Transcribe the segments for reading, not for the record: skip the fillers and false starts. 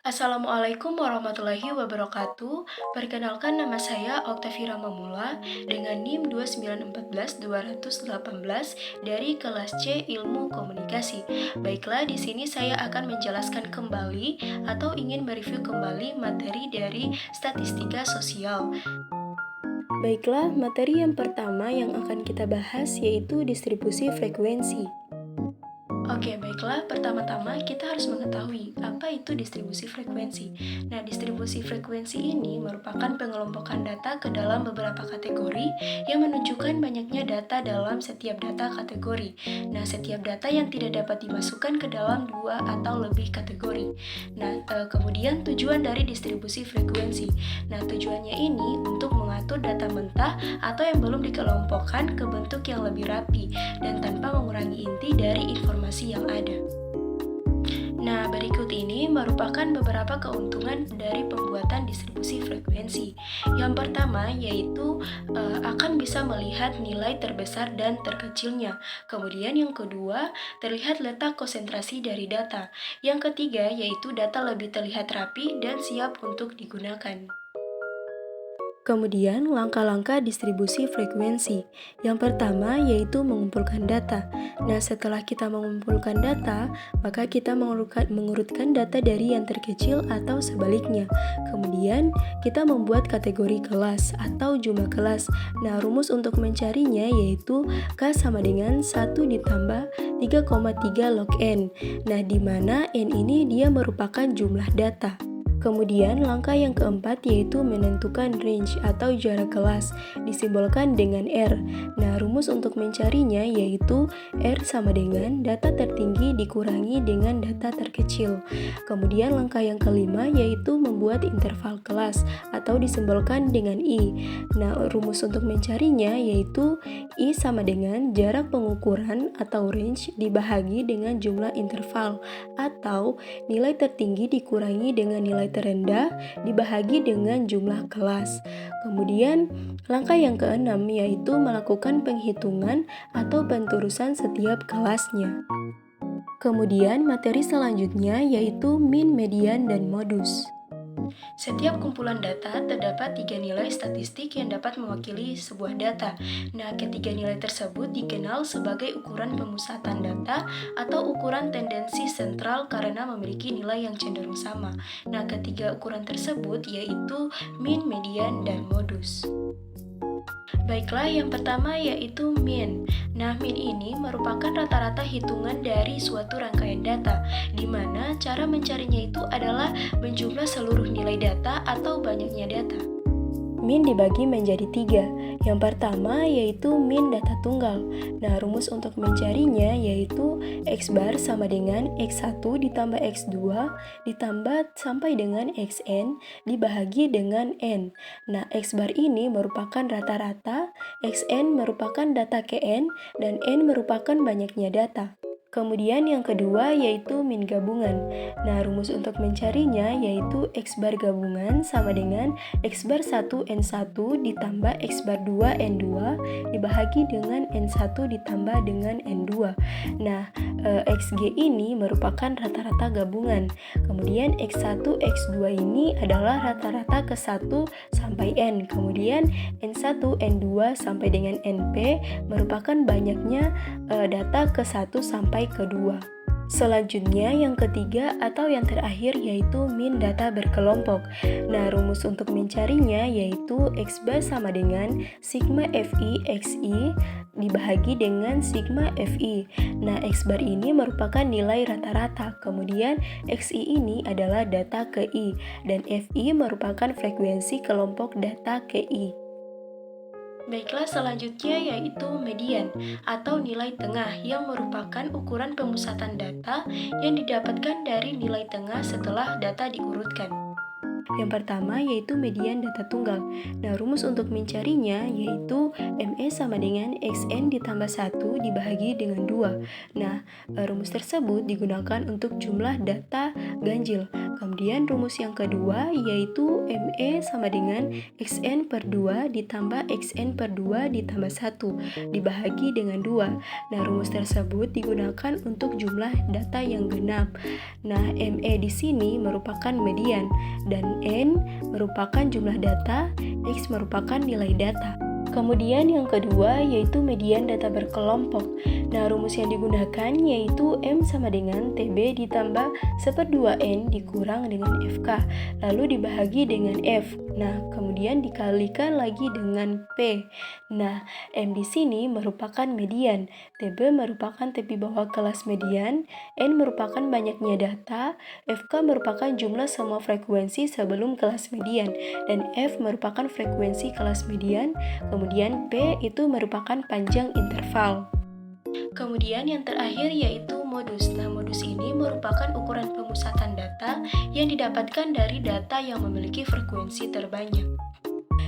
Assalamualaikum warahmatullahi wabarakatuh. Perkenalkan nama saya Oktavira Mamula dengan NIM 2914218 dari kelas C Ilmu Komunikasi. Baiklah, di sini saya akan menjelaskan kembali atau ingin mereview kembali materi dari statistika sosial. Baiklah, materi yang pertama yang akan kita bahas yaitu distribusi frekuensi. Oke, baiklah. Pertama-tama kita harus mengetahui apa itu distribusi frekuensi. Nah, distribusi frekuensi ini merupakan pengelompokan data ke dalam beberapa kategori yang menunjukkan banyaknya data dalam setiap data kategori. Nah, setiap data yang tidak dapat dimasukkan ke dalam dua atau lebih kategori. Nah, kemudian tujuan dari distribusi frekuensi. Nah, tujuannya ini untuk mengatur data mentah atau yang belum dikelompokkan ke bentuk yang lebih rapi dan tanpa mengurangi inti dari informasi yang ada. Nah, berikut ini merupakan beberapa keuntungan dari pembuatan distribusi frekuensi. Yang pertama yaitu akan bisa melihat nilai terbesar dan terkecilnya. Kemudian yang kedua, terlihat letak konsentrasi dari data. Yang ketiga yaitu data lebih terlihat rapi dan siap untuk digunakan. Kemudian, langkah-langkah distribusi frekuensi. Yang pertama yaitu mengumpulkan data. Nah, setelah kita mengumpulkan data, maka kita mengurutkan data dari yang terkecil atau sebaliknya. Kemudian, kita membuat kategori kelas atau jumlah kelas. Nah, rumus untuk mencarinya yaitu K sama dengan 1 ditambah 3,3 log N. Nah, di mana N ini dia merupakan jumlah data. Kemudian langkah yang keempat yaitu menentukan range atau jarak kelas, disimbolkan dengan R. Nah, rumus untuk mencarinya yaitu R sama dengan data tertinggi dikurangi dengan data terkecil. Kemudian langkah yang kelima yaitu membuat interval kelas atau disimbolkan dengan I. Nah, rumus untuk mencarinya yaitu I sama dengan jarak pengukuran atau range dibahagi dengan jumlah interval atau nilai tertinggi dikurangi dengan nilai terendah dibahagi dengan jumlah kelas. Kemudian, langkah yang keenam yaitu melakukan penghitungan atau penturusan setiap kelasnya. Kemudian, materi selanjutnya yaitu min, median, dan modus. Setiap kumpulan data terdapat 3 nilai statistik yang dapat mewakili sebuah data. Nah, ketiga nilai tersebut dikenal sebagai ukuran pemusatan data atau ukuran tendensi sentral karena memiliki nilai yang cenderung sama. Nah, ketiga ukuran tersebut yaitu min, median, dan modus. Baiklah, yang pertama yaitu min. Nah, min ini merupakan rata-rata hitungan dari suatu rangkaian data, di mana cara mencarinya itu adalah menjumlah seluruh nilai data atau banyaknya data. Min dibagi menjadi 3. Yang pertama yaitu min data tunggal. Nah, rumus untuk mencarinya yaitu X bar sama dengan X1 ditambah X2 ditambah sampai dengan Xn dibahagi dengan N. Nah, X bar ini merupakan rata-rata, Xn merupakan data Kn, dan N merupakan banyaknya data. Kemudian yang kedua yaitu min gabungan. Nah, rumus untuk mencarinya yaitu X bar gabungan sama dengan X bar 1 N1 ditambah X bar 2 N2 dibahagi dengan N1 ditambah dengan N2. Nah, XG ini merupakan rata-rata gabungan. Kemudian X1, X2 ini adalah rata-rata ke 1 sampai N. Kemudian N1, N2 sampai dengan NP merupakan banyaknya data ke 1 sampai kedua. Selanjutnya yang ketiga atau yang terakhir yaitu min data berkelompok. Nah, rumus untuk mencarinya yaitu X bar sama dengan sigma Fi Xi dibahagi dengan sigma Fi. Nah, X bar ini merupakan nilai rata-rata. Kemudian Xi ini adalah data ke I dan Fi merupakan frekuensi kelompok data ke I. Baiklah, selanjutnya yaitu median atau nilai tengah yang merupakan ukuran pemusatan data yang didapatkan dari nilai tengah setelah data diurutkan. Yang pertama yaitu median data tunggal. Nah, rumus untuk mencarinya yaitu ME sama dengan XN ditambah 1 dibahagi dengan 2. Nah, rumus tersebut digunakan untuk jumlah data ganjil. Kemudian rumus yang kedua yaitu ME sama dengan XN per 2 ditambah XN per 2 ditambah 1 dibahagi dengan 2. Nah, rumus tersebut digunakan untuk jumlah data yang genap. Nah, ME di sini merupakan median dan N merupakan jumlah data, X merupakan nilai data. Kemudian yang kedua yaitu median data berkelompok. Nah, rumus yang digunakan yaitu M sama dengan TB ditambah 1/2N dikurang dengan FK, lalu dibahagi dengan F. Nah, kemudian dikalikan lagi dengan P. Nah, M di sini merupakan median, TB merupakan tepi bawah kelas median, N merupakan banyaknya data, FK merupakan jumlah semua frekuensi sebelum kelas median, dan F merupakan frekuensi kelas median. Kemudian P itu merupakan panjang interval. Kemudian yang terakhir yaitu modus. Nah, modus ini merupakan ukuran pemusatan data yang didapatkan dari data yang memiliki frekuensi terbanyak.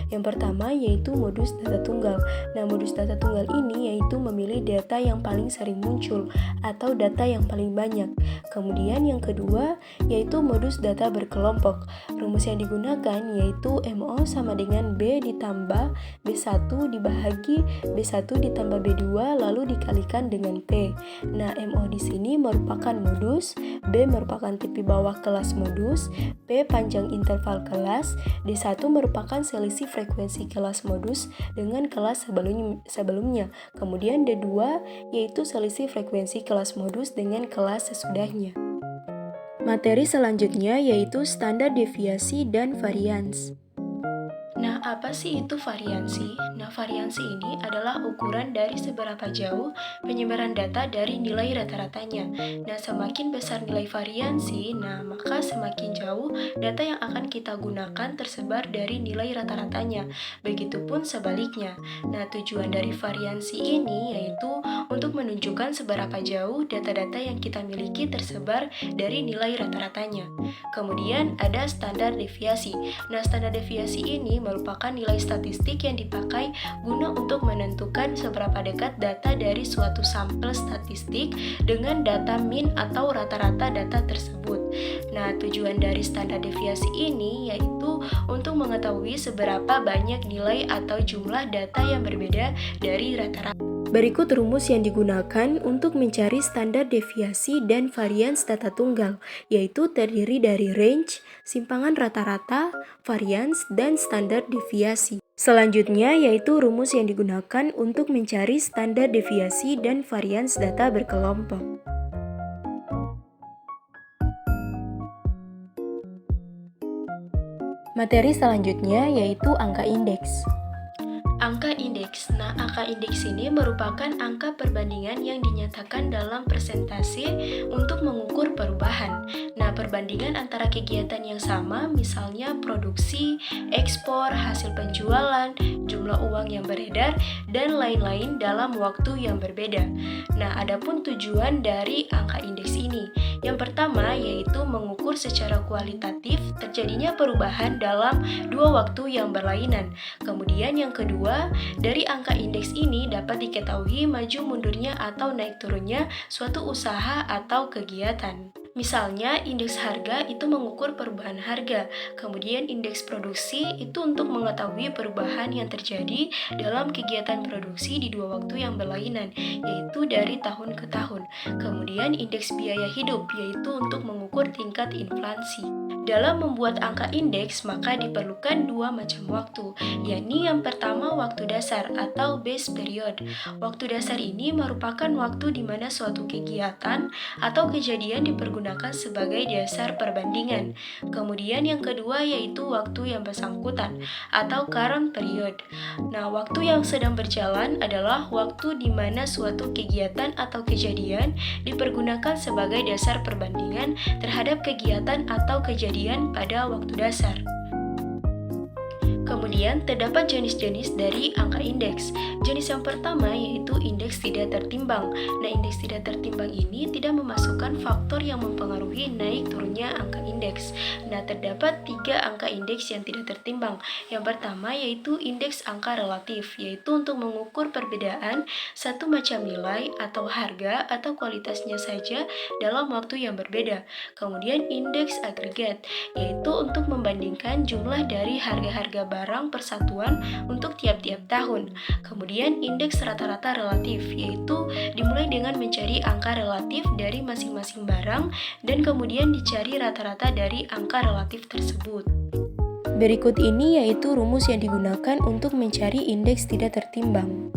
Yang pertama yaitu modus data tunggal. Nah, modus data tunggal ini yaitu memilih data yang paling sering muncul atau data yang paling banyak. Kemudian yang kedua yaitu modus data berkelompok. Rumus yang digunakan yaitu MO sama dengan B ditambah B1 dibahagi B1 ditambah B2 lalu dikalikan dengan P. Nah, MO di sini merupakan modus, B merupakan tepi bawah kelas modus, P panjang interval kelas, D1 merupakan selisih frekuensi kelas modus dengan kelas sebelumnya. Kemudian D2 yaitu selisih frekuensi kelas modus dengan kelas sesudahnya. Materi selanjutnya yaitu standar deviasi dan varians. Nah, apa sih itu variansi? Nah, variansi ini adalah ukuran dari seberapa jauh penyebaran data dari nilai rata-ratanya. Nah, semakin besar nilai variansi, maka semakin jauh data yang akan kita gunakan tersebar dari nilai rata-ratanya. Begitupun sebaliknya. Nah, tujuan dari variansi ini yaitu untuk menunjukkan seberapa jauh data-data yang kita miliki tersebar dari nilai rata-ratanya. Kemudian ada standar deviasi. Nah, standar deviasi ini merupakan nilai statistik yang dipakai guna untuk menentukan seberapa dekat data dari suatu sampel statistik dengan data mean atau rata-rata data tersebut. Nah, tujuan dari standar deviasi ini yaitu untuk mengetahui seberapa banyak nilai atau jumlah data yang berbeda dari rata-rata. Berikut rumus yang digunakan untuk mencari standar deviasi dan varians data tunggal, yaitu terdiri dari range, simpangan rata-rata, varians, dan standar deviasi. Selanjutnya yaitu rumus yang digunakan untuk mencari standar deviasi dan varians data berkelompok. Materi selanjutnya yaitu angka indeks. Angka indeks. Nah, angka indeks ini merupakan angka perbandingan yang dinyatakan dalam persentase untuk mengukur perubahan. Nah, perbandingan antara kegiatan yang sama, misalnya produksi, ekspor, hasil penjualan, jumlah uang yang beredar, dan lain-lain dalam waktu yang berbeda. Nah, adapun tujuan dari angka indeks ini. Yang pertama yaitu mengukur secara kualitatif terjadinya perubahan dalam dua waktu yang berlainan. Kemudian yang kedua, dari angka indeks ini dapat diketahui maju mundurnya atau naik turunnya suatu usaha atau kegiatan. Misalnya, indeks harga itu mengukur perubahan harga, kemudian indeks produksi itu untuk mengetahui perubahan yang terjadi dalam kegiatan produksi di dua waktu yang berlainan, yaitu dari tahun ke tahun. Kemudian indeks biaya hidup, yaitu untuk mengukur tingkat inflasi. Dalam membuat angka indeks, maka diperlukan dua macam waktu, yakni yang pertama waktu dasar atau base period. Waktu dasar ini merupakan waktu di mana suatu kegiatan atau kejadian dipergunakan sebagai dasar perbandingan. Kemudian yang kedua yaitu waktu yang bersangkutan atau current period. Nah, waktu yang sedang berjalan adalah waktu di mana suatu kegiatan atau kejadian dipergunakan sebagai dasar perbandingan terhadap kegiatan atau kejadian pada waktu dasar. Kemudian terdapat jenis-jenis dari angka indeks. Jenis yang pertama yaitu indeks tidak tertimbang. Nah, indeks tidak tertimbang ini tidak memasukkan faktor yang mempengaruhi naik turunnya angka indeks. Nah, terdapat 3 angka indeks yang tidak tertimbang. Yang pertama yaitu indeks angka relatif, yaitu untuk mengukur perbedaan satu macam nilai atau harga atau kualitasnya saja dalam waktu yang berbeda. Kemudian indeks agregat, yaitu untuk membandingkan jumlah dari harga-harga barang persatuan untuk tiap-tiap tahun. Kemudian indeks rata-rata relatif, yaitu dimulai dengan mencari angka relatif dari masing-masing barang dan kemudian dicari rata-rata dari angka relatif tersebut. Berikut ini yaitu rumus yang digunakan untuk mencari indeks tidak tertimbang.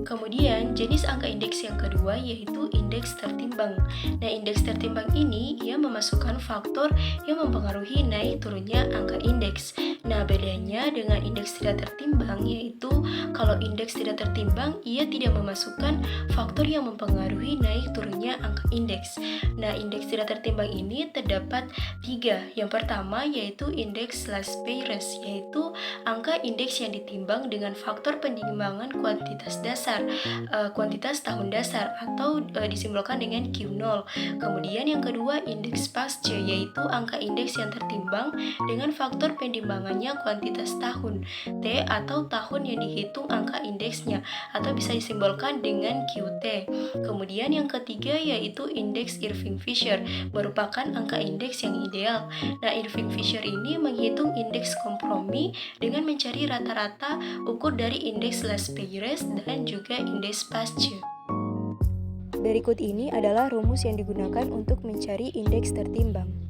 Kemudian, jenis angka indeks yang kedua yaitu indeks tertimbang. Nah, indeks tertimbang ini ia memasukkan faktor yang mempengaruhi naik turunnya angka indeks. Nah, bedanya dengan indeks tidak tertimbang yaitu kalau indeks tidak tertimbang ia tidak memasukkan faktor yang mempengaruhi naik turunnya angka indeks. Nah, indeks tidak tertimbang ini terdapat 3. Yang pertama yaitu indeks last Payres, yaitu angka indeks yang ditimbang dengan faktor penimbangan kuantitas dasar, kuantitas tahun dasar atau disimbolkan dengan Q0. Kemudian yang kedua indeks pasca, yaitu angka indeks yang tertimbang dengan faktor penimbangannya kuantitas tahun, T atau tahun yang dihitung angka indeksnya atau bisa disimbolkan dengan QT. Kemudian yang ketiga yaitu indeks Irving-Fisher, merupakan angka indeks yang ideal. Nah, Irving-Fisher ini menghitung indeks kompromi dengan mencari rata-rata ukur dari indeks last Payres dan juga indeks pasca. Berikut ini adalah rumus yang digunakan untuk mencari indeks tertimbang.